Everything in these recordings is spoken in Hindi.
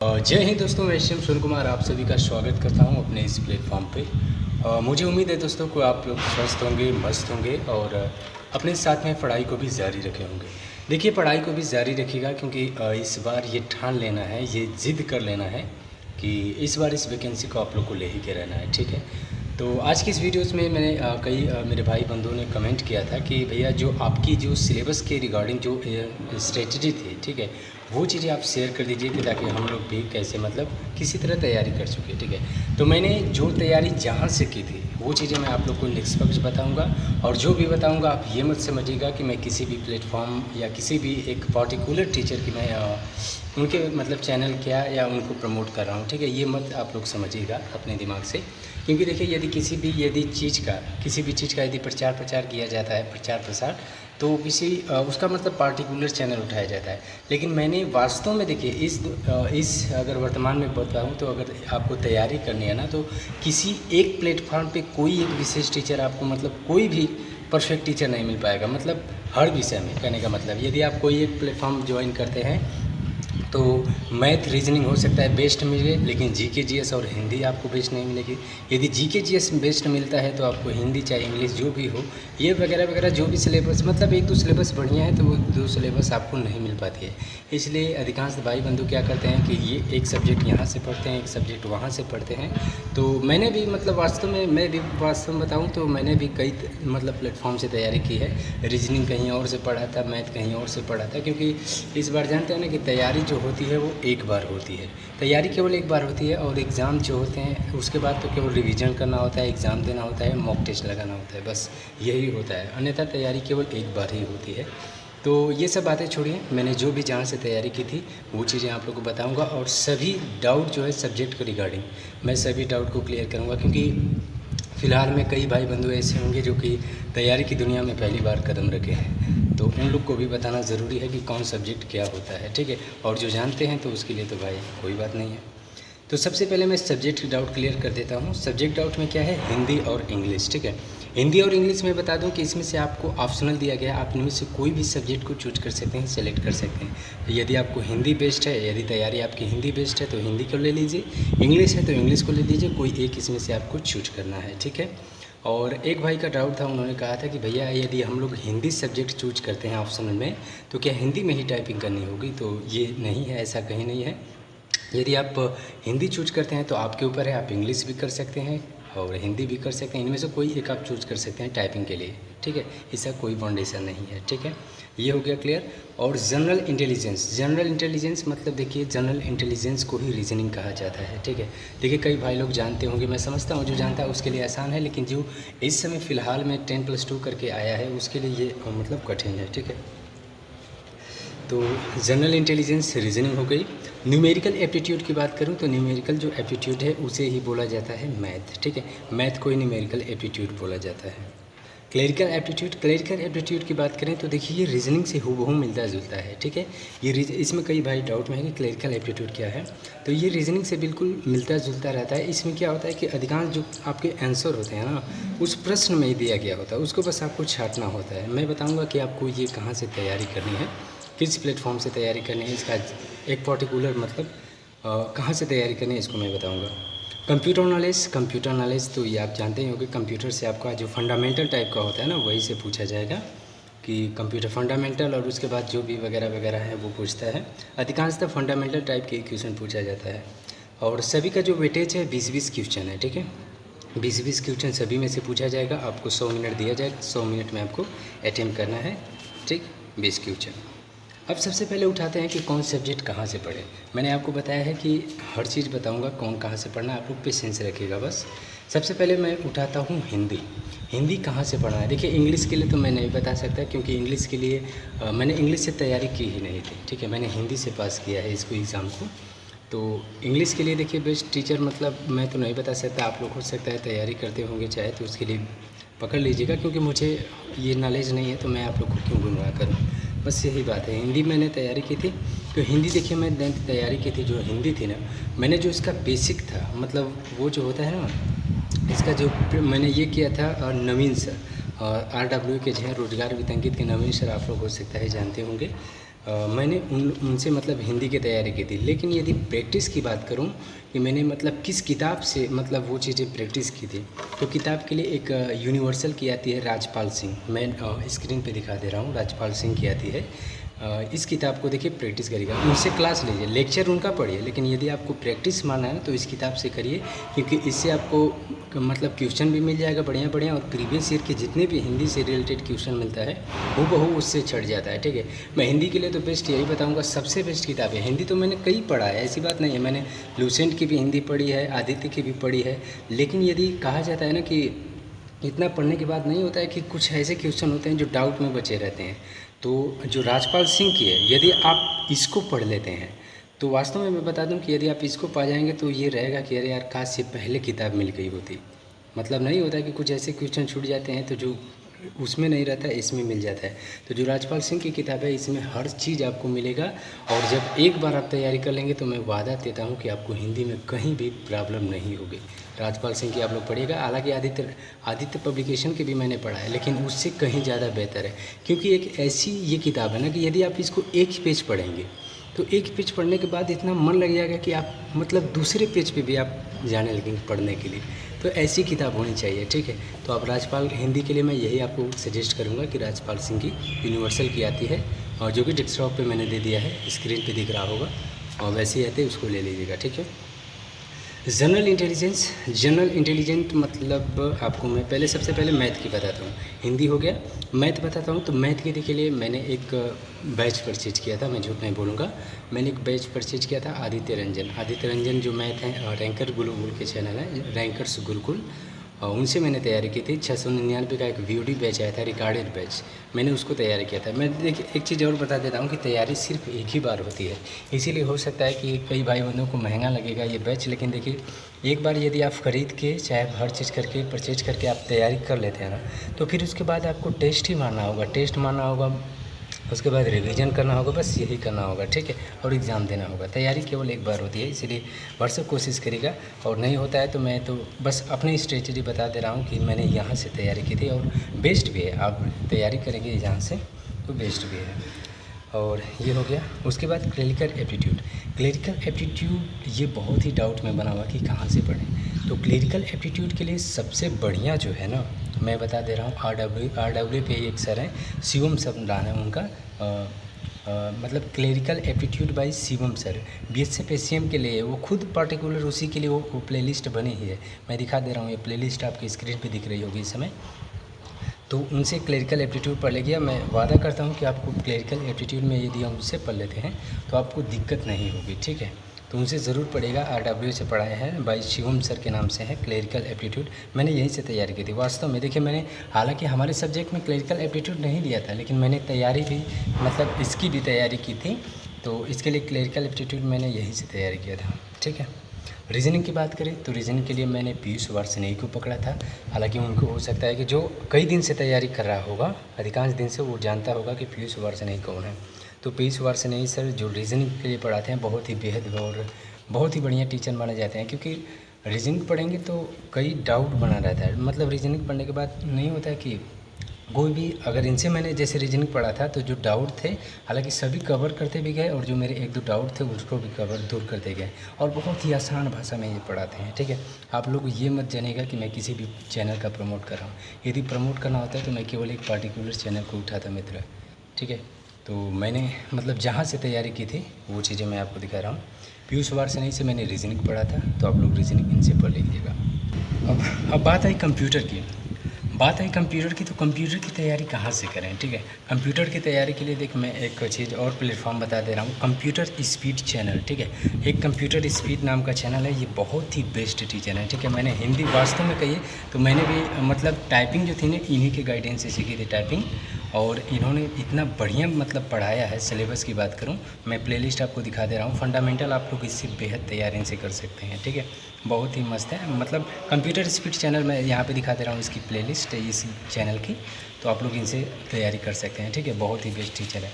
जय हिंद दोस्तों, मैं शिव सुन कुमार आप सभी का स्वागत करता हूं अपने इस प्लेटफॉर्म पे। मुझे उम्मीद है दोस्तों को आप लोग स्वस्थ होंगे, मस्त होंगे और अपने साथ में पढ़ाई को भी जारी रखे होंगे। देखिए, पढ़ाई को भी जारी रखिएगा क्योंकि इस बार ये ठान लेना है, ये ज़िद कर लेना है कि इस बार इस वैकेंसी को आप लोग को ले ही के रहना है, ठीक है। तो आज की इस वीडियोस में मैंने कई मेरे भाई बंधुओं ने कमेंट किया था कि भैया जो आपकी जो सिलेबस के रिगार्डिंग जो स्ट्रेटजी थी, ठीक है, वो चीज़ें आप शेयर कर दीजिए कि ताकि हम लोग भी कैसे मतलब किसी तरह तैयारी कर चुके, ठीक है। तो मैंने जो तैयारी जहाँ से की थी वो चीज़ें मैं आप लोग को निष्पक्ष बताऊंगा, और जो भी बताऊंगा आप ये मत समझिएगा कि मैं किसी भी प्लेटफॉर्म या किसी भी एक पर्टिकुलर टीचर की मैं उनके मतलब चैनल क्या या उनको प्रमोट कर रहा हूँ, ठीक है। ये मत आप लोग समझिएगा अपने दिमाग से, क्योंकि देखिए यदि किसी भी किसी भी चीज़ का यदि प्रचार प्रचार किया जाता है, प्रचार प्रसार, तो किसी उसका मतलब पार्टिकुलर चैनल उठाया जाता है। लेकिन मैंने वास्तव में देखिए इस अगर वर्तमान में बताऊँ तो अगर आपको तैयारी करनी है ना, तो किसी एक प्लेटफॉर्म पे कोई एक विशेष टीचर आपको मतलब कोई भी परफेक्ट टीचर नहीं मिल पाएगा। मतलब हर विषय में, कहने का मतलब यदि आप कोई एक प्लेटफॉर्म ज्वाइन करते हैं तो मैथ रीजनिंग हो सकता है बेस्ट मिले, लेकिन जीके जीएस और हिंदी आपको बेस्ट नहीं मिलेगी। यदि जीके जीएस बेस्ट मिलता है तो आपको हिंदी चाहे इंग्लिश जो भी हो, ये वगैरह वगैरह जो भी सिलेबस मतलब एक दो सिलेबस बढ़िया है तो वो दो सिलेबस आपको नहीं मिल पाती है। इसलिए अधिकांश भाई बंधु क्या करते हैं कि ये एक सब्जेक्ट यहाँ से पढ़ते हैं, एक सब्जेक्ट वहाँ से पढ़ते हैं। तो मैंने भी मतलब मैं भी वास्तव में बताऊँ तो मैंने भी कई मतलब प्लेटफॉर्म से तैयारी की है। रीजनिंग कहीं और से पढ़ा था, मैथ कहीं और से पढ़ा था, क्योंकि इस बार जानते हैं ना कि तैयारी जो होती है वो एक बार होती है, तैयारी केवल एक बार होती है, और एग्ज़ाम जो होते हैं उसके बाद तो केवल रिवीजन करना होता है, एग्ज़ाम देना होता है, मॉक टेस्ट लगाना होता है, बस यही होता है। अन्यथा तैयारी केवल एक बार ही होती है। तो ये सब बातें छोड़िए, मैंने जो भी जहाँ से तैयारी की थी वो चीज़ें आप लोग को बताऊँगा, और सभी डाउट जो है सब्जेक्ट के रिगार्डिंग मैं सभी डाउट को क्लियर करूँगा, क्योंकि फ़िलहाल में कई भाई बंधु ऐसे होंगे जो कि तैयारी की दुनिया में पहली बार कदम रखे हैं, तो उन लोग को भी बताना ज़रूरी है कि कौन सब्जेक्ट क्या होता है, ठीक है। और जो जानते हैं तो उसके लिए तो भाई कोई बात नहीं है। तो सबसे पहले मैं सब्जेक्ट डाउट क्लियर कर देता हूँ। सब्जेक्ट डाउट में क्या है, हिंदी और इंग्लिश, ठीक है। हिंदी और इंग्लिश में बता दूं कि इसमें से आपको ऑप्शनल दिया गया है, आप इनमें से कोई भी सब्जेक्ट को चूज कर सकते हैं, सेलेक्ट कर सकते हैं। यदि आपको हिंदी बेस्ड है, यदि तैयारी आपकी हिंदी बेस्ड है तो हिंदी को ले लीजिए, इंग्लिश है तो इंग्लिश को ले लीजिए, कोई एक इसमें से आपको चूज करना है, ठीक है। और एक भाई का डाउट था, उन्होंने कहा था कि भैया यदि हम लोग हिंदी सब्जेक्ट चूज करते हैं ऑप्शनल में तो क्या हिंदी में ही टाइपिंग करनी होगी? तो ये नहीं है, ऐसा कहीं नहीं है। यदि आप हिंदी चूज करते हैं तो आपके ऊपर है, आप इंग्लिश भी कर सकते हैं और हिंदी भी कर सकते हैं, इनमें से कोई एक आप चूज कर सकते हैं टाइपिंग के लिए, ठीक है। इसका कोई बाउंडेशन नहीं है, ठीक है। ये हो गया क्लियर। और जनरल इंटेलिजेंस मतलब देखिए, जनरल इंटेलिजेंस को ही रीजनिंग कहा जाता है, ठीक है। देखिए कई भाई लोग जानते होंगे, मैं समझता हूँ जो जानता है उसके लिए आसान है, लेकिन जो इस समय फ़िलहाल में 10+2 करके आया है उसके लिए ये मतलब कठिन है, ठीक है। तो जनरल इंटेलिजेंस रीजनिंग हो गई। न्यूमेरिकल एप्टीट्यूड की बात करूं तो न्यूमेरिकल जो एप्टीट्यूड है उसे ही बोला जाता है मैथ, ठीक है। मैथ को ही न्यूमेरिकल एप्टीट्यूड बोला जाता है। क्लरिकल एप्टीट्यूड की बात करें तो देखिए ये रीजनिंग से हूबहू मिलता जुलता है, ठीक है। इसमें कई भाई डाउट में है कि क्लरिकल एप्टीट्यूड क्या है, तो ये रीजनिंग से बिल्कुल मिलता जुलता रहता है। इसमें क्या होता है कि अधिकांश जो आपके आंसर होते हैं ना, उस प्रश्न में ही दिया गया होता है, उसको बस आपको छांटना होता है। मैं बताऊँगा कि आपको ये कहाँ से तैयारी करनी है, किस प्लेटफॉर्म से तैयारी करनी है, इसका एक पर्टिकुलर मतलब कहाँ से तैयारी करनी है इसको मैं बताऊंगा। कंप्यूटर नॉलेज तो ये आप जानते ही होंगे, कंप्यूटर से आपका जो फंडामेंटल टाइप का होता है ना वही से पूछा जाएगा कि कंप्यूटर फंडामेंटल, और उसके बाद जो भी वगैरह वगैरह है वो पूछता है। अधिकांशतः फंडामेंटल टाइप के क्वेश्चन पूछा जाता है, और सभी का जो वेटेज है 20-20 क्वेश्चन है, ठीक है। 20-20 क्वेश्चन सभी में से पूछा जाएगा, आपको 100 मिनट दिया जाएगा, 100 मिनट में आपको अटेम्प्ट करना है, ठीक, 20 क्वेश्चन। अब सबसे पहले उठाते हैं कि कौन सब्जेक्ट कहाँ से पढ़े। मैंने आपको बताया है कि हर चीज़ बताऊंगा कौन कहाँ से पढ़ना, आप लोग पेशेंस रखिएगा बस। सबसे पहले मैं उठाता हूँ हिंदी कहाँ से पढ़ना है। देखिए इंग्लिश के लिए तो मैं नहीं बता सकता, क्योंकि इंग्लिश के लिए मैंने इंग्लिश से तैयारी की ही नहीं थी, ठीक है। मैंने हिंदी से पास किया है इसको एग्ज़ाम को। तो इंग्लिश के लिए देखिए बेस्ट टीचर मतलब मैं तो नहीं बता सकता, आप लोग हो सकता है तैयारी करते होंगे चाहे तो उसके लिए पकड़ लीजिएगा, क्योंकि मुझे ये नॉलेज नहीं है तो मैं आप लोग को क्यों गुमराह करूँ, बस यही बात है। हिंदी मैंने तैयारी की थी, तो हिंदी देखिए मैं तैयारी की थी, जो हिंदी थी ना, मैंने जो इसका बेसिक था मतलब वो जो होता है ना, इसका जो मैंने ये किया था नवीन सर, RW के जो हैं रोजगार वितंकित के नवीन सर, आप लोग हो सकता है जानते होंगे। मैंने उनसे मतलब हिंदी की तैयारी की थी। लेकिन यदि प्रैक्टिस की बात करूं कि मैंने मतलब किस किताब से मतलब वो चीज़ें प्रैक्टिस की थी, तो किताब के लिए एक यूनिवर्सल की आती है राजपाल सिंह। मैं स्क्रीन पे दिखा दे रहा हूँ, राजपाल सिंह की आती है। इस किताब को देखिए, प्रैक्टिस करिएगा, उनसे क्लास लीजिए, लेक्चर उनका पढ़िए, लेकिन यदि आपको प्रैक्टिस मानना है तो इस किताब से करिए, क्योंकि इससे आपको मतलब क्वेश्चन भी मिल जाएगा बढ़िया बढ़िया, और प्रीवियस ईयर के जितने भी हिंदी से रिलेटेड क्वेश्चन मिलता है वो बहू उससे छट जाता है। ठीक है, मैं हिंदी के लिए तो बेस्ट यही बताऊंगा, सबसे बेस्ट किताब है। हिंदी तो मैंने कई पढ़ा है, ऐसी बात नहीं है, मैंने लूसेंट की भी हिंदी पढ़ी है, आदित्य की भी पढ़ी है। लेकिन यदि कहा जाता है ना कि इतना पढ़ने के बाद नहीं होता है, कि कुछ ऐसे क्वेश्चन होते हैं जो डाउट में बचे रहते हैं। तो जो राजपाल सिंह की है, यदि आप इसको पढ़ लेते हैं तो वास्तव में मैं बता दूं कि यदि आप इसको पा जाएंगे तो ये रहेगा कि अरे यार काश ये पहले किताब मिल गई होती। मतलब नहीं होता कि कुछ ऐसे क्वेश्चन छूट जाते हैं तो जो उसमें नहीं रहता है इसमें मिल जाता है। तो जो राजपाल सिंह की किताब है इसमें हर चीज़ आपको मिलेगा, और जब एक बार आप तैयारी कर लेंगे तो मैं वादा देता हूँ कि आपको हिंदी में कहीं भी प्रॉब्लम नहीं होगी। राजपाल सिंह की आप लोग पढ़िएगा। हालांकि आदित्य पब्लिकेशन की भी मैंने पढ़ा है, लेकिन उससे कहीं ज़्यादा बेहतर है, क्योंकि एक ऐसी ये किताब है ना कि यदि आप इसको एक पेज पढ़ेंगे तो एक पेज पढ़ने के बाद इतना मन लग जाएगा कि आप मतलब दूसरे पेज पे भी आप जाने लगेंगे पढ़ने के लिए। तो ऐसी किताब होनी चाहिए। ठीक है, तो आप राजपाल हिंदी के लिए मैं यही आपको सजेस्ट करूँगा कि राजपाल सिंह की यूनिवर्सल की आती है, और जो कि डेस्कटॉप पे मैंने दे दिया है, स्क्रीन पे दिख रहा होगा, और वैसे ही आते उसको ले लीजिएगा। ठीक है, जनरल इंटेलिजेंट मतलब आपको मैं पहले सबसे पहले मैथ की बताता हूँ। हिंदी हो गया, मैथ बताता हूँ। तो मैथ के लिए मैंने एक बैच परचेज किया था, मैं झूठ नहीं बोलूँगा, मैंने एक बैच परचेज किया था आदित्य रंजन जो मैथ हैं, रैंकर गुरुकुल के चैनल है, रैंकर्स गुरुकुल, और उनसे मैंने तैयारी की थी। 699 का एक वीओडी बैच आया था, रिकॉर्डेड बैच, मैंने उसको तैयारी किया था। मैं देखिए एक चीज़ और बता देता हूँ कि तैयारी सिर्फ एक ही बार होती है, इसीलिए हो सकता है कि कई भाई बंधुओं को महंगा लगेगा ये बैच, लेकिन देखिए एक बार यदि आप ख़रीद के चाहे हर चीज़ करके परचेज करके आप तैयारी कर लेते हैं ना, तो फिर उसके बाद आपको टेस्ट ही मारना होगा, उसके बाद रिवीजन करना होगा, बस यही करना होगा। ठीक है, और एग्ज़ाम देना होगा। तैयारी केवल एक बार होती है, इसलिए भरसक कोशिश करिएगा, और नहीं होता है तो मैं तो बस अपनी स्ट्रेटजी बता दे रहा हूँ कि मैंने यहाँ से तैयारी की थी, और बेस्ट भी है। आप तैयारी करेंगे यहाँ से तो बेस्ट भी है। और ये हो गया। उसके बाद क्लरिकल एप्टीट्यूड ये बहुत ही डाउट में बना हुआ कि कहाँ से पढ़ें। तो क्लरिकल एप्टीट्यूड के लिए सबसे बढ़िया जो है ना, मैं बता दे रहा हूँ, आर डब्ल्यू पे एक सर हैं, शिवम सर नाम है उनका, मतलब clerical aptitude bye Shivam sir, BSF ACM के लिए वो खुद पार्टिकुलर उसी के लिए वो प्लेलिस्ट बनी ही है। मैं दिखा दे रहा हूँ, ये प्लेलिस्ट आपकी स्क्रीन पे दिख रही होगी इस समय। तो उनसे क्लरिकल एप्टीट्यूड पढ़ लीजिए। मैं वादा करता हूँ कि आपको क्लरिकल एप्टीट्यूड में यदि हम उससे पढ़ लेते हैं तो आपको दिक्कत नहीं होगी। ठीक है, तो उनसे ज़रूर पढ़ेगा। आर से पढ़ाए हैं, भाई शिवम सर के नाम से है क्लरिकल एप्टीट्यूड। मैंने यहीं से तैयारी की थी। वास्तव में देखिए, मैंने हालांकि हमारे सब्जेक्ट में क्लरिकल एप्टीट्यूड नहीं दिया था, लेकिन मैंने तैयारी भी मतलब इसकी भी तैयारी की थी, तो इसके लिए क्लरिकल एप्टीट्यूड मैंने यहीं से तैयारी किया था। ठीक है, रीजनिंग की बात करें तो रीजनिंग के लिए मैंने पीयूष वार्ष्णेय को पकड़ा था। हालांकि उनको हो सकता है कि जो कई दिन से तैयारी कर रहा होगा, अधिकांश दिन से, वो जानता होगा कि पीयूष वार्ष्णेय कौन है। तो पीयूष वार्ष्णेय सर जो रीजनिंग के लिए पढ़ाते हैं, बहुत ही बेहद और बहुत ही बढ़िया टीचर माने जाते हैं, क्योंकि रीजनिंग पढ़ेंगे तो कई डाउट बना रहता है। मतलब रीजनिंग पढ़ने के बाद नहीं होता है कि कोई भी, अगर इनसे मैंने जैसे रीजनिंग पढ़ा था तो जो डाउट थे, हालांकि सभी कवर करते भी गए, और जो मेरे एक दो डाउट थे उसको भी दूर करते गए, और बहुत ही आसान भाषा में ये पढ़ाते हैं। ठीक है, आप लोग ये मत जानिएगा कि मैं किसी भी चैनल का प्रमोट कर रहा हूँ। यदि प्रमोट करना होता है तो मैं केवल एक पार्टिकुलर चैनल को उठाता मित्र। ठीक है, तो मैंने मतलब जहाँ से तैयारी की थी वो चीज़ें मैं आपको दिखा रहा हूँ। पीयूष वार्ष्णेय से मैंने रीजनिंग पढ़ा था, तो आप लोग रीजनिंग इनसे पढ़ लीजिएगा। अब बात आई कंप्यूटर की। तो कंप्यूटर की तैयारी कहाँ से करें। ठीक है, कंप्यूटर की तैयारी के लिए देख मैं एक चीज़ और प्लेटफॉर्म बता दे रहा हूँ, कंप्यूटर स्पीड चैनल। ठीक है, एक कंप्यूटर स्पीड नाम का चैनल है, ये बहुत ही बेस्ट टीचर है। ठीक है, मैंने हिंदी वास्तव में कही तो मैंने भी मतलब टाइपिंग जो थी ना, इन्हीं के गाइडेंस से सीखी थी टाइपिंग, और इन्होंने इतना बढ़िया मतलब पढ़ाया है। सिलेबस की बात करूँ, मैं प्लेलिस्ट आपको दिखा दे रहा हूँ। फंडामेंटल आप लोग इससे बेहद तैयारी से कर सकते हैं। ठीक है, बहुत ही मस्त है। मतलब कंप्यूटर स्पीड चैनल मैं यहाँ पे दिखा दे रहा हूँ, इसकी प्लेलिस्ट है इस चैनल की, तो आप लोग इनसे तैयारी कर सकते हैं। ठीक है, बहुत ही बेस्ट टीचर है।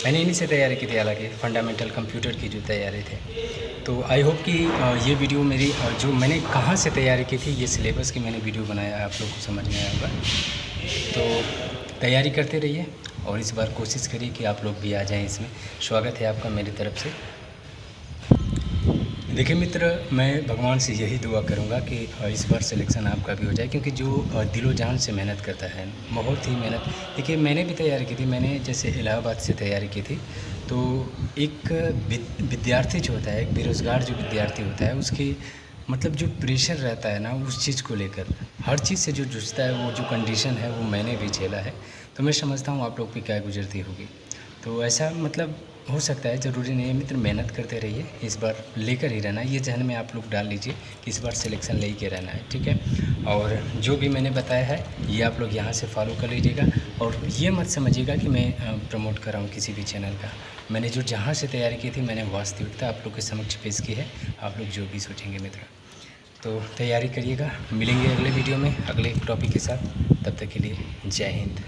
मैंने इन्हीं से तैयारी की थी, हालांकि फंडामेंटल कंप्यूटर की जो तैयारी थे। तो आई होप कि ये वीडियो मेरी जो मैंने कहाँ से तैयारी की थी, ये सिलेबस की मैंने वीडियो बनाया, आप लोग को समझ में आया होगा। तो तैयारी करते रहिए, और इस बार कोशिश करिए कि आप लोग भी आ जाएं इसमें। स्वागत है आपका मेरी तरफ से। देखिए मित्र, मैं भगवान से यही दुआ करूंगा कि इस बार सिलेक्शन आपका भी हो जाए, क्योंकि जो दिलो जान से मेहनत करता है, बहुत ही मेहनत। देखिए मैंने भी तैयारी की थी, मैंने जैसे इलाहाबाद से तैयारी की थी। तो एक विद्यार्थी जो होता है, एक बेरोज़गार जो विद्यार्थी होता है, उसकी मतलब जो प्रेशर रहता है ना उस चीज़ को लेकर, हर चीज़ से जो जूझता है, वो जो कंडीशन है वो मैंने भी झेला है। तो मैं समझता हूँ आप लोग भी क्या गुजरती होगी। तो ऐसा मतलब हो सकता है, ज़रूरी नहीं है मित्र, मेहनत करते रहिए। इस बार लेकर ही रहना है, ये जहन में आप लोग डाल लीजिए कि इस बार सिलेक्शन ले के रहना है, ठीक है। और जो भी मैंने बताया है ये आप लोग यहाँ से फॉलो कर लीजिएगा। और ये मत समझिएगा कि मैं प्रमोट कर रहा हूँ किसी भी चैनल का। मैंने जो जहाँ से तैयारी की थी, मैंने वास्तविकता आप लोग के समक्ष पेश की है। आप लोग जो भी सोचेंगे मित्र, तो तैयारी करिएगा। मिलेंगे अगले वीडियो में अगले टॉपिक के साथ। तब तक के लिए जय हिंद।